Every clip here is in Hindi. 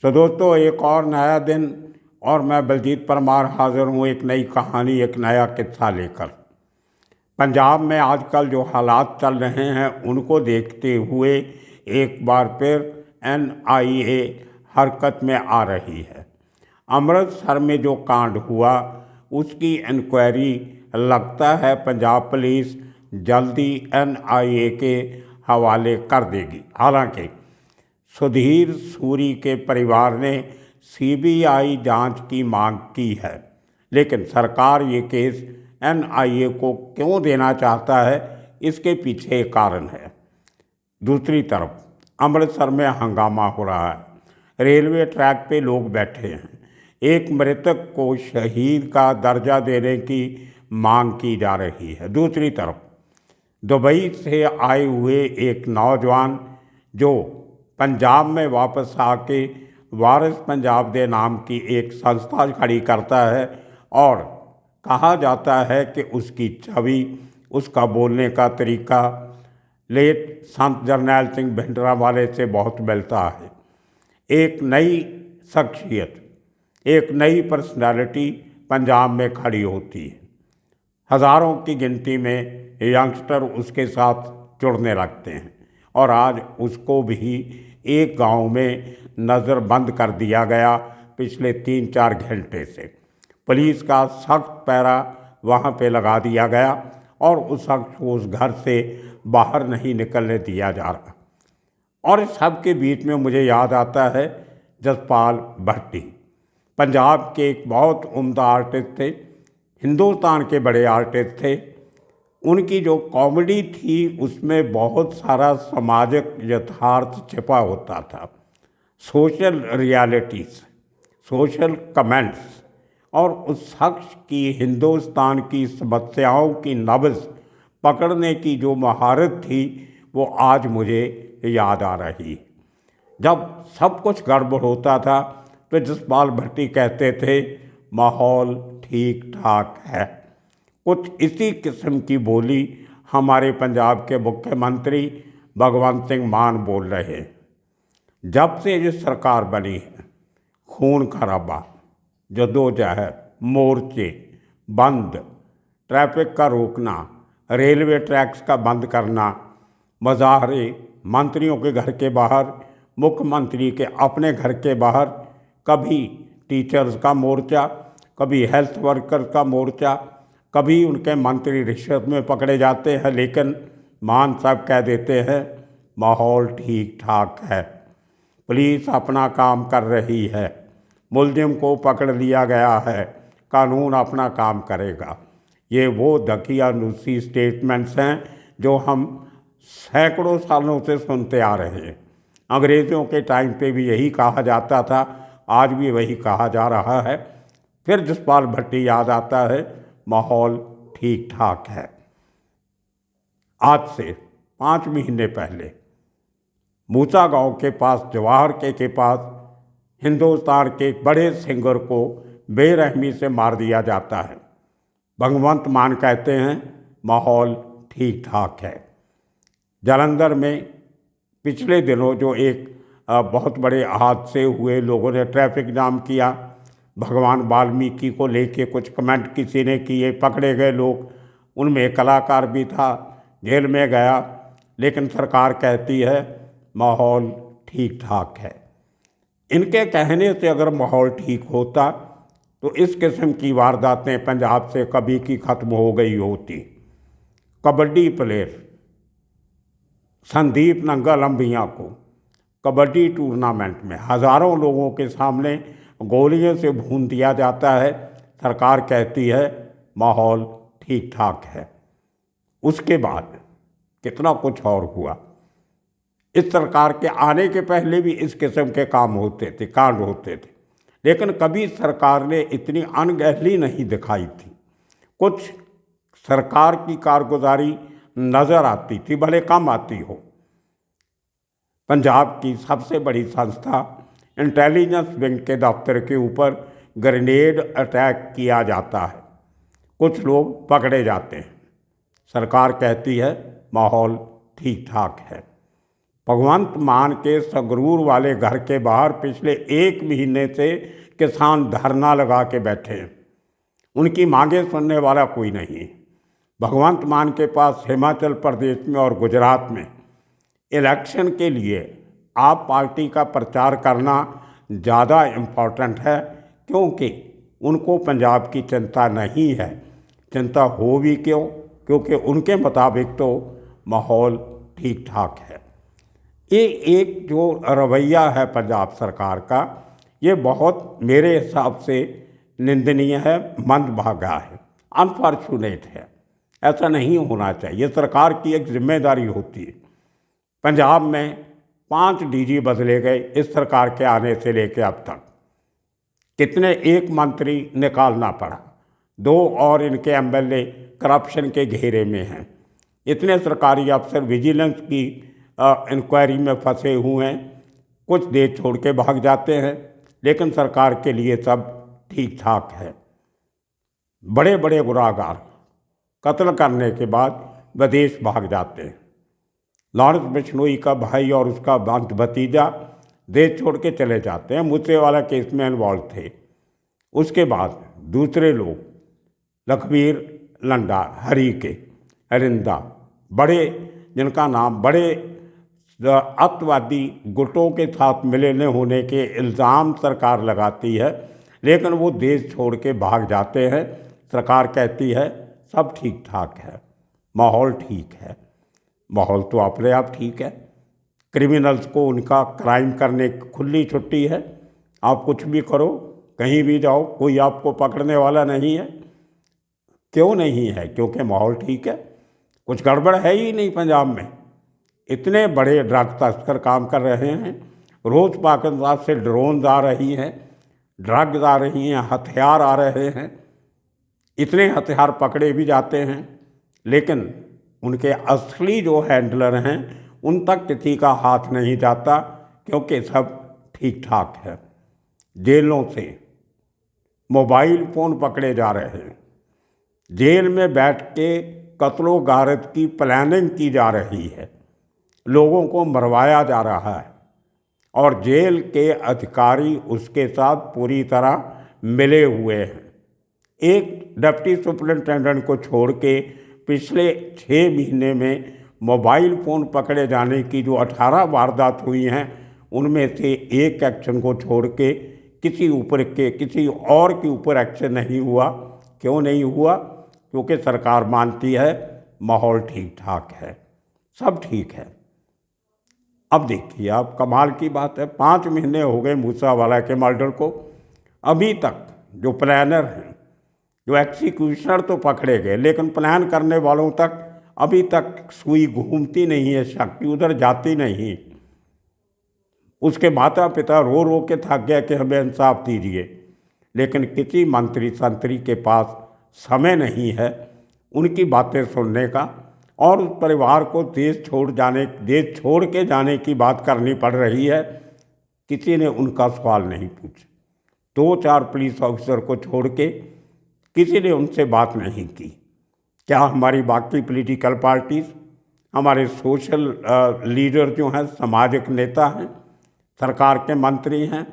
तो दोस्तों, एक और नया दिन और मैं बलजीत परमार हाजिर हूँ एक नई कहानी, एक नया किस्सा लेकर। पंजाब में आजकल जो हालात चल रहे हैं उनको देखते हुए एक बार फिर NIA हरकत में आ रही है। अमृतसर में जो कांड हुआ उसकी इंक्वायरी लगता है पंजाब पुलिस जल्दी NIA के हवाले कर देगी। हालांकि सुधीर सूरी के परिवार ने CBI जांच की मांग की है, लेकिन सरकार ये केस NIA को क्यों देना चाहता है, इसके पीछे एक कारण है। दूसरी तरफ अमृतसर में हंगामा हो रहा है। रेलवे ट्रैक पे लोग बैठे हैं। एक मृतक को शहीद का दर्जा देने की मांग की जा रही है। दूसरी तरफ दुबई से आए हुए एक नौजवान जो पंजाब में वापस आके वारिस पंजाब दे नाम की एक संस्था खड़ी करता है और कहा जाता है कि उसकी छवि, उसका बोलने का तरीका लेट संत जरनैल सिंह भिंडरांवाले से बहुत मिलता है। एक नई शख्सियत, एक नई पर्सनालिटी पंजाब में खड़ी होती है। हज़ारों की गिनती में यंगस्टर उसके साथ जुड़ने लगते हैं और आज उसको भी एक गांव में नज़रबंद कर दिया गया पिछले 3-4 घंटे से। पुलिस का सख्त पैरा वहां पे लगा दिया गया और उस शख्स को उस घर से बाहर नहीं निकलने दिया जा रहा। और इस सब के बीच में मुझे याद आता है जसपाल भट्टी, पंजाब के एक बहुत उम्दा आर्टिस्ट थे, हिंदुस्तान के बड़े आर्टिस्ट थे। उनकी जो कॉमेडी थी उसमें बहुत सारा सामाजिक यथार्थ छिपा होता था, सोशल रियलिटीज़, सोशल कमेंट्स, और उस शख्स की हिंदुस्तान की समस्याओं की नब्ज़ पकड़ने की जो महारत थी वो आज मुझे याद आ रही है। जब सब कुछ गड़बड़ होता था तो जसपाल भट्टी कहते थे माहौल ठीक ठाक है। कुछ इसी किस्म की बोली हमारे पंजाब के मुख्यमंत्री भगवंत सिंह मान बोल रहे हैं। जब से ये सरकार बनी है, खून खराबा, जद्दोजहद, मोर्चे, बंद, ट्रैफिक का रोकना, रेलवे ट्रैक्स का बंद करना, मज़ाहरे मंत्रियों के घर के बाहर, मुख्यमंत्री के अपने घर के बाहर, कभी टीचर्स का मोर्चा, कभी हेल्थ वर्कर का मोर्चा, कभी उनके मंत्री रिश्वत में पकड़े जाते हैं, लेकिन मान साहब कह देते हैं माहौल ठीक ठाक है, पुलिस अपना काम कर रही है, मुलजिम को पकड़ लिया गया है, कानून अपना काम करेगा। ये वो दकियानूसी स्टेटमेंट्स हैं जो हम सैकड़ों सालों से सुनते आ रहे हैं। अंग्रेज़ों के टाइम पे भी यही कहा जाता था, आज भी वही कहा जा रहा है। फिर जसपाल भट्टी याद आता है, माहौल ठीक ठाक है। आज से 5 महीने पहले मूसा गांव के पास, जवाहर के पास, हिंदुस्तान के एक बड़े सिंगर को बेरहमी से मार दिया जाता है। भगवंत मान कहते हैं माहौल ठीक ठाक है। जालंधर में पिछले दिनों जो एक बहुत बड़े हादसे हुए, लोगों ने ट्रैफिक जाम किया, भगवान वाल्मीकि को लेके कुछ कमेंट किसी ने किए, पकड़े गए लोग, उनमें एक कलाकार भी था, जेल में गया, लेकिन सरकार कहती है माहौल ठीक ठाक है। इनके कहने से अगर माहौल ठीक होता तो इस किस्म की वारदातें पंजाब से कभी की ख़त्म हो गई होती। कबड्डी प्लेयर संदीप नंगल अंबिया को कबड्डी टूर्नामेंट में हज़ारों लोगों के सामने गोलियों से भून दिया जाता है, सरकार कहती है माहौल ठीक ठाक है। उसके बाद कितना कुछ और हुआ। इस सरकार के आने के पहले भी इस किस्म के काम होते थे, कांड होते थे, लेकिन कभी सरकार ने इतनी अनगहली नहीं दिखाई थी। कुछ सरकार की कारगुजारी नज़र आती थी, भले कम आती हो। पंजाब की सबसे बड़ी संस्था इंटेलिजेंस विंग के दफ्तर के ऊपर ग्रेनेड अटैक किया जाता है, कुछ लोग पकड़े जाते हैं, सरकार कहती है माहौल ठीक ठाक है। भगवंत मान के संगरूर वाले घर के बाहर पिछले 1 महीने से किसान धरना लगा के बैठे हैं। उनकी मांगें सुनने वाला कोई नहीं। भगवंत मान के पास हिमाचल प्रदेश में और गुजरात में इलेक्शन के लिए आप पार्टी का प्रचार करना ज़्यादा इम्पोर्टेंट है, क्योंकि उनको पंजाब की चिंता नहीं है। चिंता हो भी क्यों, क्योंकि उनके मुताबिक तो माहौल ठीक ठाक है। ये एक जो रवैया है पंजाब सरकार का, ये बहुत मेरे हिसाब से निंदनीय है, मंदभागा है, अनफॉर्चुनेट है। ऐसा नहीं होना चाहिए। सरकार की एक जिम्मेदारी होती है। पंजाब में 5 डीजी बदले गए इस सरकार के आने से लेकर अब तक। कितने एक मंत्री निकालना पड़ा, 2 और इनके एमएलए करप्शन के घेरे में हैं। इतने सरकारी अफसर विजिलेंस की इंक्वायरी में फंसे हुए हैं। कुछ देश छोड़ के भाग जाते हैं, लेकिन सरकार के लिए सब ठीक ठाक है। बड़े बड़े गुनाहगार कत्ल करने के बाद विदेश भाग जाते हैं। लॉरेंस बिश्नोई का भाई और उसका भतीजा देश छोड़ के चले जाते हैं, मूसेवाला केस में इन्वॉल्व थे। उसके बाद दूसरे लोग लखबीर लंडा, हरी के अरिंदा, बड़े जिनका नाम बड़े अतवादी गुटों के साथ मिलने होने के इल्ज़ाम सरकार लगाती है, लेकिन वो देश छोड़ के भाग जाते हैं। सरकार कहती है सब ठीक ठाक है, माहौल ठीक है। माहौल तो अपने आप ठीक है। क्रिमिनल्स को उनका क्राइम करने की खुली छुट्टी है। आप कुछ भी करो, कहीं भी जाओ, कोई आपको पकड़ने वाला नहीं है। क्यों नहीं है? क्योंकि माहौल ठीक है। कुछ गड़बड़ है ही नहीं पंजाब में। इतने बड़े ड्रग तस्कर काम कर रहे हैं। रोज़ पाकिस्तान से ड्रोन आ रही हैं, ड्रग्स आ रही हैं, हथियार आ रहे हैं। इतने हथियार पकड़े भी जाते हैं, लेकिन उनके असली जो हैंडलर हैं उन तक किसी का हाथ नहीं जाता, क्योंकि सब ठीक ठाक है। जेलों से मोबाइल फ़ोन पकड़े जा रहे हैं। जेल में बैठ के कत्लो गारत की प्लानिंग की जा रही है। लोगों को मरवाया जा रहा है और जेल के अधिकारी उसके साथ पूरी तरह मिले हुए हैं। एक डिप्टी सुपरिटेंडेंट को छोड़ के पिछले 6 महीने में मोबाइल फ़ोन पकड़े जाने की जो 18 वारदात हुई हैं, उनमें से एक एक्शन को छोड़ के किसी और के ऊपर एक्शन नहीं हुआ। क्यों नहीं हुआ? क्योंकि सरकार मानती है माहौल ठीक ठाक है, सब ठीक है। अब देखिए, आप कमाल की बात है, 5 महीने हो गए मूसावाला के मर्डर को। अभी तक जो प्लानर हैं, जो एक्सिक्यूशनर तो पकड़े गए, लेकिन प्लान करने वालों तक अभी तक सुई घूमती नहीं है, शक्ति उधर जाती नहीं। उसके माता पिता रो रो के थक गए कि हमें इंसाफ दीजिए, लेकिन किसी मंत्री संतरी के पास समय नहीं है उनकी बातें सुनने का, और उस परिवार को देश छोड़ के जाने की बात करनी पड़ रही है। किसी ने उनका सवाल नहीं पूछा। 2-4 पुलिस ऑफिसर को छोड़ के किसी ने उनसे बात नहीं की। क्या हमारी बाकी पॉलिटिकल पार्टीज, हमारे सोशल लीडर जो हैं, सामाजिक नेता हैं, सरकार के मंत्री हैं,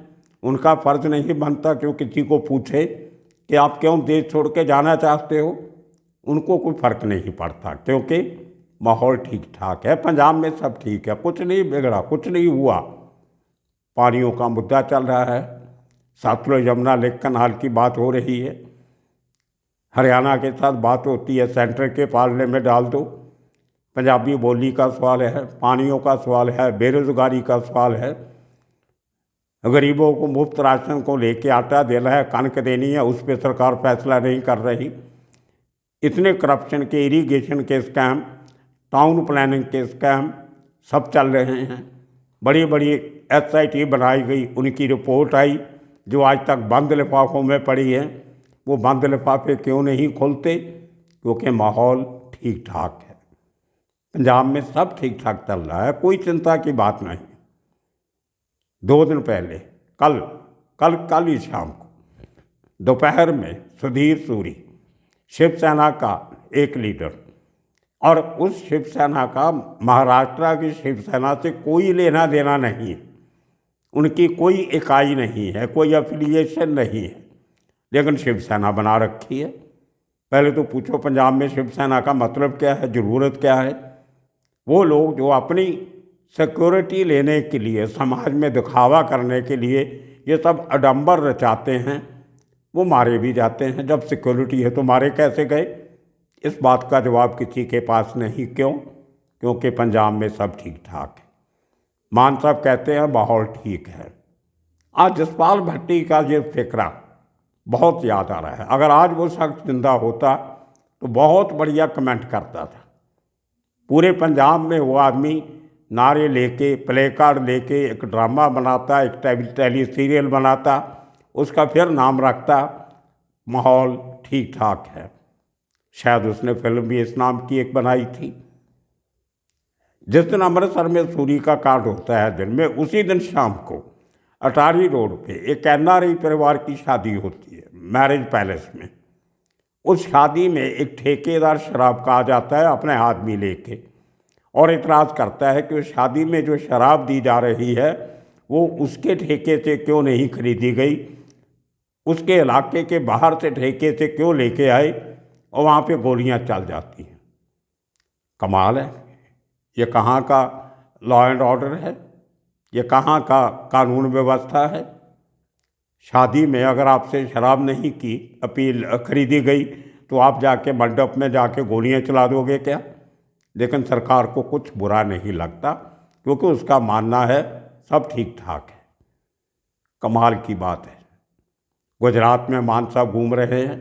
उनका फ़र्ज़ नहीं बनता कि वो किसी को पूछे कि आप क्यों देश छोड़ के जाना चाहते हो? उनको कोई फ़र्क नहीं पड़ता, क्योंकि माहौल ठीक ठाक है। पंजाब में सब ठीक है, कुछ नहीं बिगड़ा, कुछ नहीं हुआ। पानियों का मुद्दा चल रहा है, सतलुज यमुना लेक कनाल की बात हो रही है, हरियाणा के साथ बात होती है, सेंटर के पालने में डाल दो। पंजाबी बोली का सवाल है, पानियों का सवाल है, बेरोज़गारी का सवाल है, गरीबों को मुफ्त राशन को लेके आटा देना है, कनक देनी है, उस पर सरकार फैसला नहीं कर रही। इतने करप्शन के, इरीगेशन के स्कैम, टाउन प्लानिंग के स्कैम सब चल रहे हैं। बड़ी बड़ी SIT बनाई गई, उनकी रिपोर्ट आई जो आज तक बंद लिफाफों में पड़ी है। वो बंद लिफाफे क्यों नहीं खोलते? क्योंकि माहौल ठीक ठाक है। पंजाब में सब ठीक ठाक चल रहा है, कोई चिंता की बात नहीं। 2 दिन पहले कल ही शाम को दोपहर में सुधीर सूरी, शिवसेना का एक लीडर, और उस शिवसेना का महाराष्ट्र की शिवसेना से कोई लेना देना नहीं है, उनकी कोई इकाई नहीं है, कोई एफिलिएशन नहीं है, लेकिन शिवसेना बना रखी है। पहले तो पूछो पंजाब में शिवसेना का मतलब क्या है, ज़रूरत क्या है। वो लोग जो अपनी सिक्योरिटी लेने के लिए, समाज में दिखावा करने के लिए ये सब आडंबर रचाते हैं, वो मारे भी जाते हैं। जब सिक्योरिटी है तो मारे कैसे गए, इस बात का जवाब किसी के पास नहीं। क्यों? क्योंकि पंजाब में सब ठीक ठाक है। मान साहब कहते हैं माहौल ठीक है। आज जसपाल भट्टी का ये फिक्रा बहुत याद आ रहा है। अगर आज वो शख्स जिंदा होता तो बहुत बढ़िया कमेंट करता था। पूरे पंजाब में वो आदमी नारे लेके, प्ले कार्ड लेके एक ड्रामा बनाता, एक टेली सीरियल बनाता, उसका फिर नाम रखता माहौल ठीक ठाक है। शायद उसने फिल्म भी इस नाम की एक बनाई थी। जिस दिन अमृतसर में सूरी का कांड होता है दिन में, उसी दिन शाम को अटारी रोड पे एक NRI परिवार की शादी होती है, मैरिज पैलेस में। उस शादी में एक ठेकेदार शराब का आ जाता है अपने आदमी लेके, और इतराज़ करता है कि उस शादी में जो शराब दी जा रही है वो उसके ठेके से क्यों नहीं खरीदी गई, उसके इलाके के बाहर से ठेके से क्यों लेके आए, और वहाँ पे गोलियाँ चल जाती हैं। कमाल है, ये कहाँ का लॉ एंड ऑर्डर है, ये कहाँ का कानून व्यवस्था है। शादी में अगर आपसे शराब नहीं की अपील खरीदी गई तो आप जाके मंडप में जाके गोलियां चला दोगे क्या? लेकिन सरकार को कुछ बुरा नहीं लगता, क्योंकि उसका मानना है सब ठीक ठाक है। कमाल की बात है। गुजरात में मान साहब घूम रहे हैं,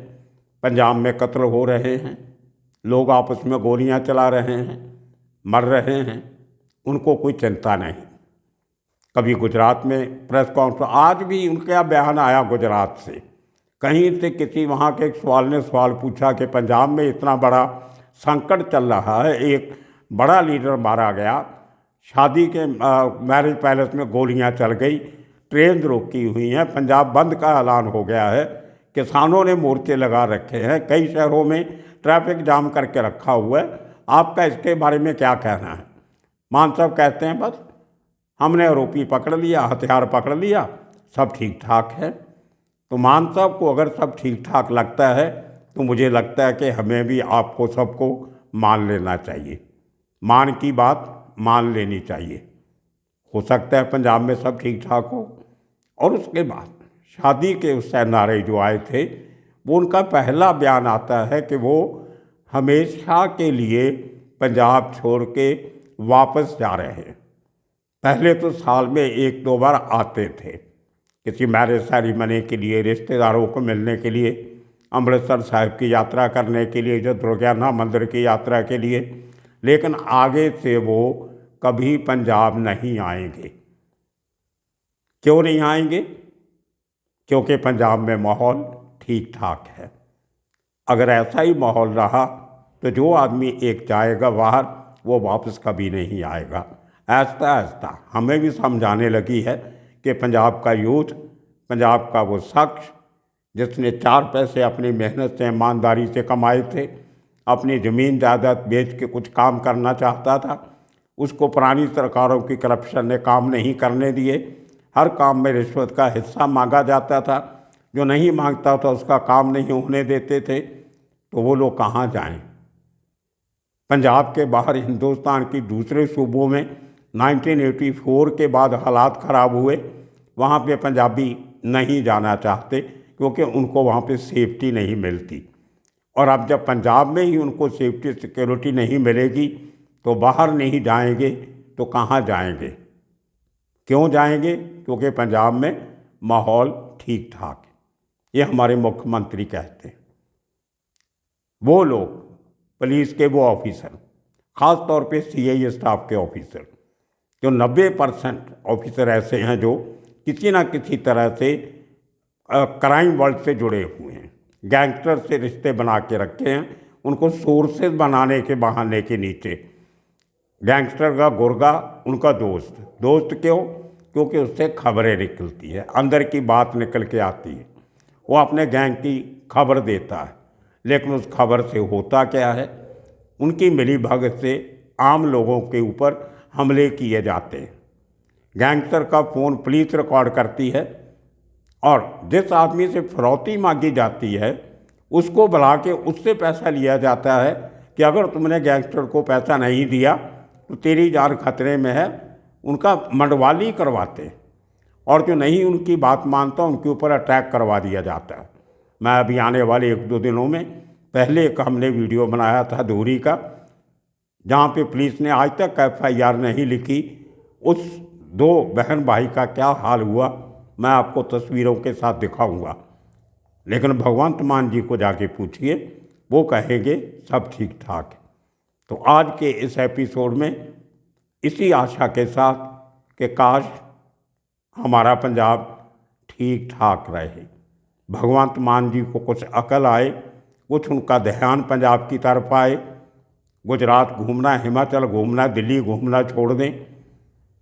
पंजाब में कत्ल हो रहे हैं, लोग आपस में गोलियां चला रहे हैं, मर रहे हैं, उनको कोई चिंता नहीं। कभी गुजरात में प्रेस कॉन्फ्रेंस, आज भी उनका बयान आया गुजरात से, कहीं से किसी वहाँ के एक सवाल ने सवाल पूछा कि पंजाब में इतना बड़ा संकट चल रहा है, एक बड़ा लीडर मारा गया, शादी के मैरिज पैलेस में गोलियां चल गई, ट्रेन रोकी हुई हैं, पंजाब बंद का ऐलान हो गया है, किसानों ने मोर्चे लगा रखे हैं, कई शहरों में ट्रैफिक जाम करके रखा हुआ है, आपका इसके बारे में क्या कहना है? मान साहब कहते हैं बस हमने आरोपी पकड़ लिया, हथियार पकड़ लिया, सब ठीक ठाक है। तो मान साहब को अगर सब ठीक ठाक लगता है तो मुझे लगता है कि हमें भी आपको सबको मान लेना चाहिए, मान की बात मान लेनी चाहिए। हो सकता है पंजाब में सब ठीक ठाक हो। और उसके बाद शादी के उस NRI जो आए थे, वो उनका पहला बयान आता है कि वो हमेशा के लिए पंजाब छोड़ के वापस जा रहे हैं। पहले तो साल में 1-2 बार आते थे, किसी मैरिज सेरेमनी के लिए, रिश्तेदारों को मिलने के लिए, अमृतसर साहिब की यात्रा करने के लिए, जो दुर्गाना मंदिर की यात्रा के लिए, लेकिन आगे से वो कभी पंजाब नहीं आएंगे। क्यों नहीं आएंगे? क्योंकि पंजाब में माहौल ठीक ठाक है। अगर ऐसा ही माहौल रहा तो जो आदमी एक जाएगा बाहर, वो वापस कभी नहीं आएगा। ऐसा ऐसा हमें भी समझाने लगी है कि पंजाब का यूथ, पंजाब का वो शख्स जिसने 4 पैसे अपनी मेहनत से, ईमानदारी से कमाए थे, अपनी ज़मीन जायदाद बेच के कुछ काम करना चाहता था, उसको पुरानी सरकारों की करप्शन ने काम नहीं करने दिए। हर काम में रिश्वत का हिस्सा मांगा जाता था, जो नहीं मांगता था उसका काम नहीं होने देते थे। तो वो लोग कहाँ जाएं? पंजाब के बाहर हिंदुस्तान की दूसरे सूबों में 1984 के बाद हालात ख़राब हुए, वहाँ पे पंजाबी नहीं जाना चाहते, क्योंकि उनको वहाँ पे सेफ्टी नहीं मिलती। और अब जब पंजाब में ही उनको सेफ्टी सिक्योरिटी नहीं मिलेगी तो बाहर नहीं जाएंगे तो कहाँ जाएंगे? क्यों जाएंगे? क्योंकि पंजाब में माहौल ठीक ठाक है। ये हमारे मुख्यमंत्री कहते हैं। वो लोग पुलिस के वो ऑफिसर, ख़ास तौर पे CI स्टाफ के ऑफिसर, जो 90% ऑफिसर ऐसे हैं जो किसी ना किसी तरह से क्राइम वर्ल्ड से जुड़े हुए हैं, गैंगस्टर से रिश्ते बना के रखे हैं, उनको सोर्सेज बनाने के बहाने के नीचे। गैंगस्टर का गुर्गा उनका दोस्त, दोस्त क्यों? क्योंकि उससे खबरें निकलती है, अंदर की बात निकल के आती है, वो अपने गैंग की खबर देता है, लेकिन उस खबर से होता क्या है? उनकी मिलीभगत से आम लोगों के ऊपर हमले किए जाते हैं। गैंगस्टर का फ़ोन पुलिस रिकॉर्ड करती है और जिस आदमी से फिरौती मांगी जाती है उसको बुला के उससे पैसा लिया जाता है कि अगर तुमने गैंगस्टर को पैसा नहीं दिया तो तेरी जान खतरे में है। उनका मंडवाली करवाते हैं और जो नहीं उनकी बात मानता उनके ऊपर अटैक करवा दिया जाता है। मैं अभी आने वाले 1-2 दिनों में पहले एक हमने वीडियो बनाया था धूरी का, जहाँ पे पुलिस ने आज तक FIR नहीं लिखी। उस 2 बहन भाई का क्या हाल हुआ मैं आपको तस्वीरों के साथ दिखाऊंगा, लेकिन भगवंत मान जी को जाके पूछिए, वो कहेंगे सब ठीक ठाक है। तो आज के इस एपिसोड में इसी आशा के साथ कि काश हमारा पंजाब ठीक ठाक रहे, भगवंत मान जी को कुछ अकल आए, कुछ उनका ध्यान पंजाब की तरफ आए। गुजरात घूमना, हिमाचल घूमना, दिल्ली घूमना छोड़ दें।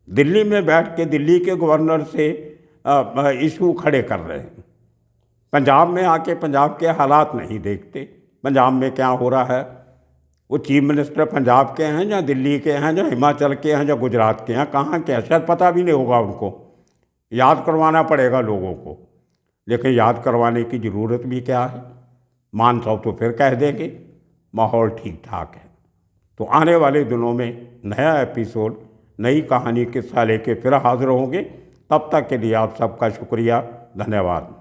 दिल्ली में बैठ के दिल्ली के गवर्नर से इशू खड़े कर रहे हैं। पंजाब में आके पंजाब के हालात नहीं देखते, पंजाब में क्या हो रहा है। वो चीफ मिनिस्टर पंजाब के हैं या दिल्ली के हैं या हिमाचल के हैं या गुजरात के हैं, कहाँ के हैं शायद पता भी नहीं होगा उनको। याद करवाना पड़ेगा लोगों को, लेकिन याद करवाने की ज़रूरत भी क्या है। मान साहब तो फिर कह देंगे माहौल ठीक ठाक है। तो आने वाले दिनों में नया एपिसोड, नई कहानी किस्सा लेके फिर हाजिर होंगे। तब तक के लिए आप सबका शुक्रिया, धन्यवाद।